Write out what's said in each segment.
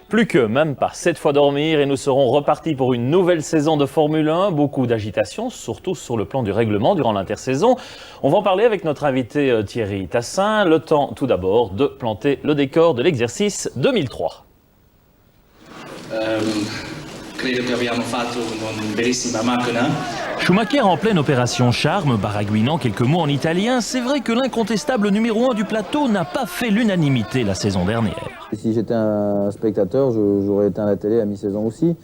Plus que, même pas 7 fois dormir et nous serons repartis pour une nouvelle saison de Formule 1. Beaucoup d'agitation, surtout sur le plan du règlement durant l'intersaison. On va en parler avec notre invité Thierry Tassin. Le temps tout d'abord de planter le décor de l'exercice 2003. Schumacher en pleine opération charme, baragouinant quelques mots en italien. C'est vrai que l'incontestable numéro 1 du plateau n'a pas fait l'unanimité la saison dernière. Si j'étais un spectateur, j'aurais éteint la télé à mi-saison aussi.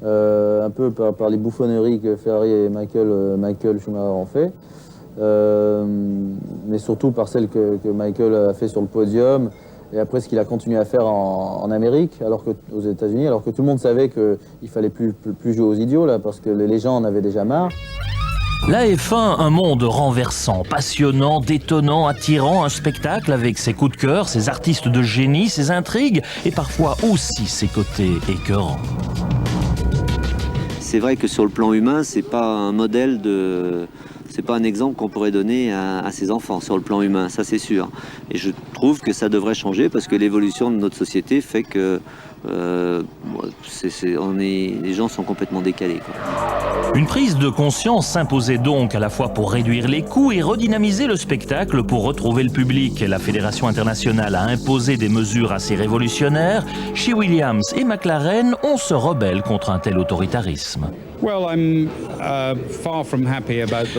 Un peu par les bouffonneries que Ferrari et Michael Schumacher ont fait. Mais surtout par celles que Michael a fait sur le podium. Et après, ce qu'il a continué à faire en Amérique, aux États-Unis, alors que tout le monde savait qu'il ne fallait plus jouer aux idiots, là, parce que les gens en avaient déjà marre. La F1, un monde renversant, passionnant, détonnant, attirant, un spectacle avec ses coups de cœur, ses artistes de génie, ses intrigues et parfois aussi ses côtés écœurants. C'est vrai que sur le plan humain, c'est pas un modèle c'est pas un exemple qu'on pourrait donner à ses enfants sur le plan humain, ça c'est sûr. Et je trouve que ça devrait changer parce que l'évolution de notre société fait que les gens sont complètement décalés, quoi. Une prise de conscience s'imposait donc à la fois pour réduire les coûts et redynamiser le spectacle pour retrouver le public. La Fédération internationale a imposé des mesures assez révolutionnaires. Chez Williams et McLaren, on se rebelle contre un tel autoritarisme.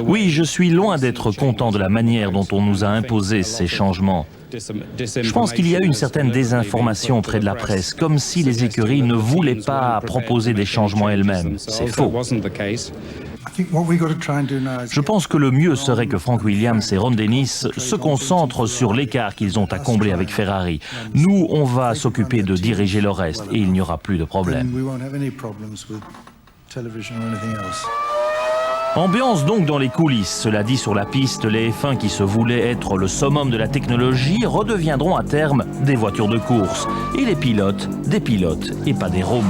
Oui, je suis loin d'être content de la manière dont on nous a imposé ces changements. Je pense qu'il y a eu une certaine désinformation auprès de la presse, comme si les écuries ne voulaient pas proposer des changements elles-mêmes. C'est faux. Je pense que le mieux serait que Frank Williams et Ron Dennis se concentrent sur l'écart qu'ils ont à combler avec Ferrari. Nous, on va s'occuper de diriger le reste et il n'y aura plus de problème. Ambiance donc dans les coulisses. Cela dit, sur la piste, les F1 qui se voulaient être le summum de la technologie redeviendront à terme des voitures de course. Et les pilotes, des pilotes et pas des robots.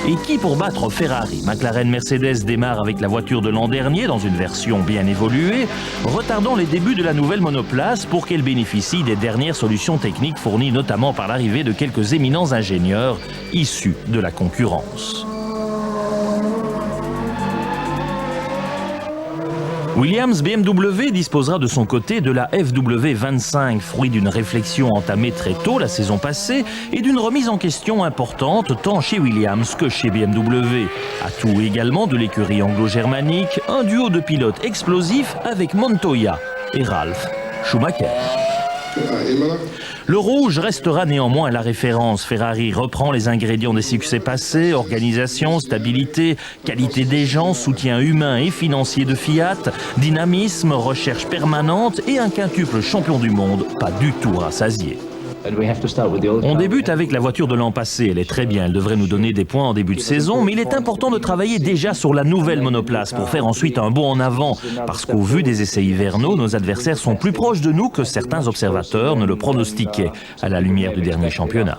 Et qui pour battre Ferrari? McLaren Mercedes démarre avec la voiture de l'an dernier dans une version bien évoluée, retardant les débuts de la nouvelle monoplace pour qu'elle bénéficie des dernières solutions techniques fournies notamment par l'arrivée de quelques éminents ingénieurs issus de la concurrence. Williams BMW disposera de son côté de la FW25, fruit d'une réflexion entamée très tôt la saison passée et d'une remise en question importante tant chez Williams que chez BMW. Atout également de l'écurie anglo-germanique, un duo de pilotes explosifs avec Montoya et Ralf Schumacher. Le rouge restera néanmoins la référence. Ferrari reprend les ingrédients des succès passés, organisation, stabilité, qualité des gens, soutien humain et financier de Fiat, dynamisme, recherche permanente et un quintuple champion du monde pas du tout rassasié. On débute avec la voiture de l'an passé, elle est très bien, elle devrait nous donner des points en début de saison, mais il est important de travailler déjà sur la nouvelle monoplace pour faire ensuite un bond en avant, parce qu'au vu des essais hivernaux, nos adversaires sont plus proches de nous que certains observateurs ne le pronostiquaient, à la lumière du dernier championnat.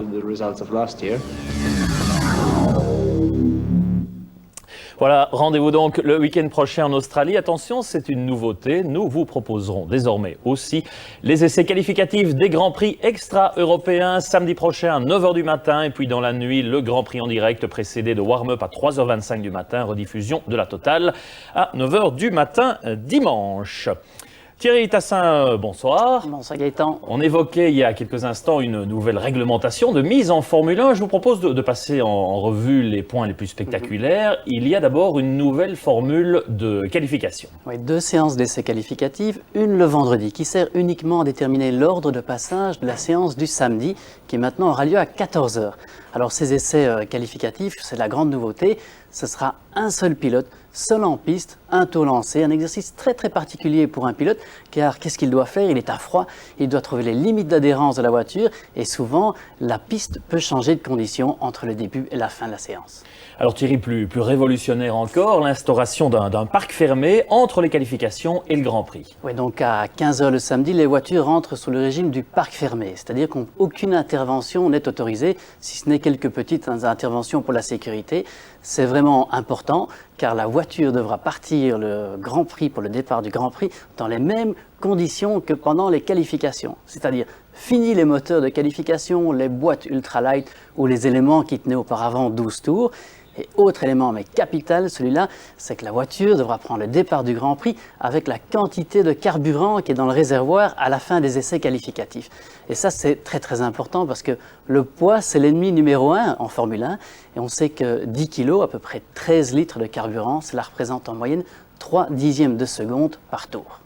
Voilà, rendez-vous donc le week-end prochain en Australie. Attention, c'est une nouveauté. Nous vous proposerons désormais aussi les essais qualificatifs des Grands Prix extra-européens samedi prochain à 9h du matin. Et puis dans la nuit, le Grand Prix en direct précédé de warm-up à 3h25 du matin. Rediffusion de la totale à 9h du matin dimanche. Thierry Tassin, bonsoir. Bonsoir Gaëtan. On évoquait il y a quelques instants une nouvelle réglementation de mise en Formule 1. Je vous propose de passer en revue les points les plus spectaculaires. Il y a d'abord une nouvelle formule de qualification. Oui, 2 séances d'essais qualificatives, une le vendredi, qui sert uniquement à déterminer l'ordre de passage de la séance du samedi, qui maintenant aura lieu à 14h. Alors ces essais qualificatifs, c'est la grande nouveauté, ce sera un seul pilote, seul en piste, un tour lancé, un exercice très particulier pour un pilote, car qu'est-ce qu'il doit faire? Il est à froid, il doit trouver les limites d'adhérence de la voiture et souvent la piste peut changer de condition entre le début et la fin de la séance. Alors Thierry, plus révolutionnaire encore, l'instauration d'un parc fermé entre les qualifications et le Grand Prix. Oui, donc à 15h le samedi, les voitures rentrent sous le régime du parc fermé, c'est-à-dire qu'aucune intervention n'est autorisée, si ce n'est quelques petites interventions pour la sécurité. C'est vraiment important car la voiture devra partir le Grand Prix pour le départ du Grand Prix dans les mêmes conditions que pendant les qualifications. C'est-à-dire, fini les moteurs de qualification, les boîtes ultralight ou les éléments qui tenaient auparavant 12 tours. Et autre élément, mais capital, celui-là, c'est que la voiture devra prendre le départ du Grand Prix avec la quantité de carburant qui est dans le réservoir à la fin des essais qualificatifs. Et ça, c'est très très important parce que le poids, c'est l'ennemi numéro 1 en Formule 1. Et on sait que 10 kg, à peu près 13 litres de carburant, cela représente en moyenne 3 dixièmes de seconde par tour.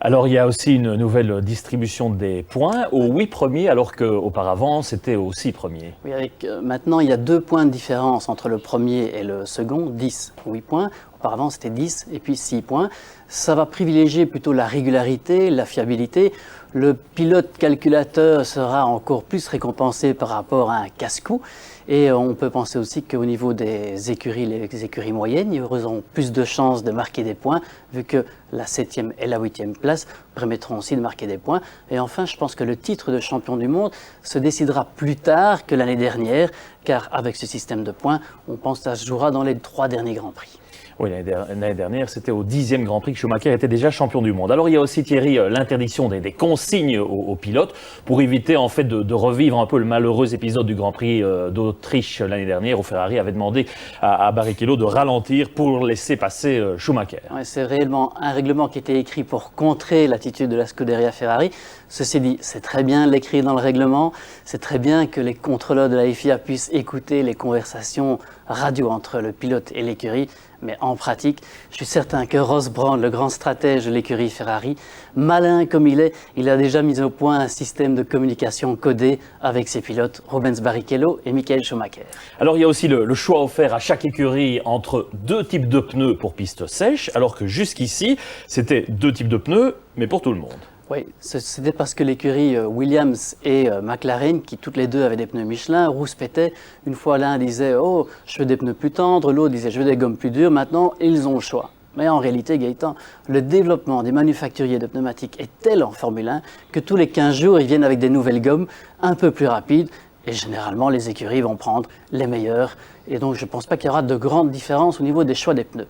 Alors il y a aussi une nouvelle distribution des points aux 8 premiers alors qu'auparavant c'était aux 6 premiers. Oui, maintenant il y a 2 points de différence entre le premier et le second, 10, 8 points. Auparavant c'était 10 et puis 6 points. Ça va privilégier plutôt la régularité, la fiabilité. Le pilote calculateur sera encore plus récompensé par rapport à un casse-cou. Et on peut penser aussi qu'au niveau des écuries, les écuries moyennes, ils auront plus de chances de marquer des points, vu que la 7e et la 8e place permettront aussi de marquer des points. Et enfin, je pense que le titre de champion du monde se décidera plus tard que l'année dernière, car avec ce système de points, on pense que ça se jouera dans les 3 derniers Grands Prix. Oui, l'année dernière, c'était au 10e Grand Prix que Schumacher était déjà champion du monde. Alors il y a aussi, Thierry, l'interdiction des consignes aux pilotes pour éviter en fait de revivre un peu le malheureux épisode du Grand Prix d'Autriche l'année dernière où Ferrari avait demandé à Barrichello de ralentir pour laisser passer Schumacher. Ouais, c'est réellement un règlement qui était écrit pour contrer l'attitude de la Scuderia Ferrari. Ceci dit, c'est très bien de l'écrire dans le règlement, c'est très bien que les contrôleurs de la FIA puissent écouter les conversations radio entre le pilote et l'écurie. Mais en pratique, je suis certain que Ross Brawn, le grand stratège de l'écurie Ferrari, malin comme il a déjà mis au point un système de communication codé avec ses pilotes, Rubens Barrichello et Michael Schumacher. Alors il y a aussi le choix offert à chaque écurie entre 2 types de pneus pour piste sèche, alors que jusqu'ici, c'était 2 types de pneus, mais pour tout le monde. Oui, c'était parce que l'écurie Williams et McLaren, qui toutes les deux avaient des pneus Michelin, rouspétaient. Une fois l'un disait « Oh, je veux des pneus plus tendres », l'autre disait « Je veux des gommes plus dures ». Maintenant, ils ont le choix. Mais en réalité, Gaëtan, le développement des manufacturiers de pneumatiques est tel en Formule 1 que tous les 15 jours, ils viennent avec des nouvelles gommes un peu plus rapides. Et généralement, les écuries vont prendre les meilleures. Et donc, je ne pense pas qu'il y aura de grandes différences au niveau des choix des pneus.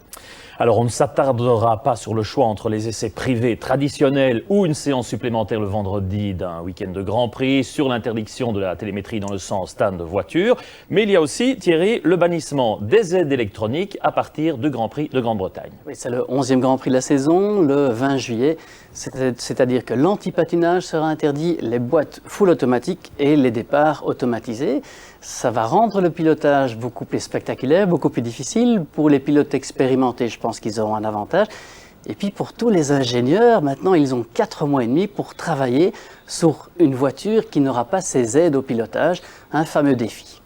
Alors, on ne s'attardera pas sur le choix entre les essais privés traditionnels ou une séance supplémentaire le vendredi d'un week-end de Grand Prix, sur l'interdiction de la télémétrie dans le sens stand de voiture. Mais il y a aussi, Thierry, le bannissement des aides électroniques à partir du Grand Prix de Grande-Bretagne. Oui, c'est le 11e Grand Prix de la saison, le 20 juillet. C'est-à-dire que l'antipatinage sera interdit, les boîtes full automatiques et les départs automatisés. Ça va rendre le pilotage beaucoup plus spectaculaire, beaucoup plus difficile. Pour les pilotes expérimentés, je pense qu'ils auront un avantage. Et puis pour tous les ingénieurs, maintenant, ils ont 4 mois et demi pour travailler sur une voiture qui n'aura pas ces aides au pilotage, un fameux défi.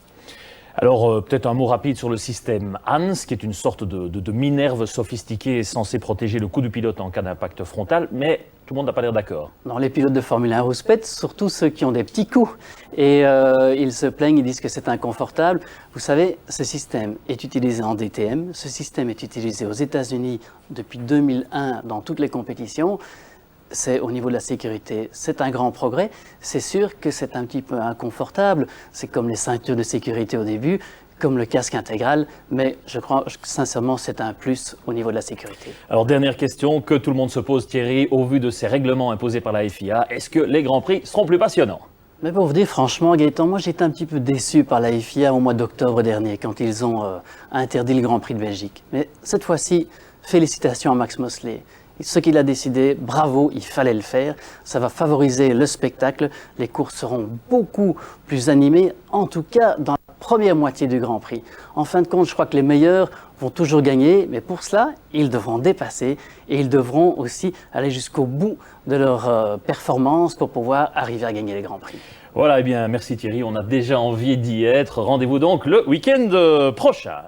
Alors, peut-être un mot rapide sur le système HANS, qui est une sorte de minerve sophistiquée censée protéger le cou du pilote en cas d'impact frontal, mais tout le monde n'a pas l'air d'accord. Non, les pilotes de Formule 1 rouspètent, surtout ceux qui ont des petits coups. Et ils se plaignent, ils disent que c'est inconfortable. Vous savez, ce système est utilisé en DTM, ce système est utilisé aux États-Unis depuis 2001 dans toutes les compétitions. C'est au niveau de la sécurité, c'est un grand progrès. C'est sûr que c'est un petit peu inconfortable. C'est comme les ceintures de sécurité au début, comme le casque intégral, mais je crois sincèrement c'est un plus au niveau de la sécurité. Alors dernière question que tout le monde se pose, Thierry, au vu de ces règlements imposés par la FIA, est-ce que les Grands Prix seront plus passionnants ? Mais pour vous dire franchement, Gaëtan, moi j'étais un petit peu déçu par la FIA au mois d'octobre dernier quand ils ont interdit le Grand Prix de Belgique. Mais cette fois-ci, félicitations à Max Mosley. Ce qu'il a décidé, bravo, il fallait le faire. Ça va favoriser le spectacle. Les courses seront beaucoup plus animées, en tout cas dans la première moitié du Grand Prix. En fin de compte, je crois que les meilleurs vont toujours gagner, mais pour cela, ils devront dépasser et ils devront aussi aller jusqu'au bout de leur performance pour pouvoir arriver à gagner les Grands Prix. Voilà, eh bien, merci Thierry, on a déjà envie d'y être. Rendez-vous donc le week-end prochain.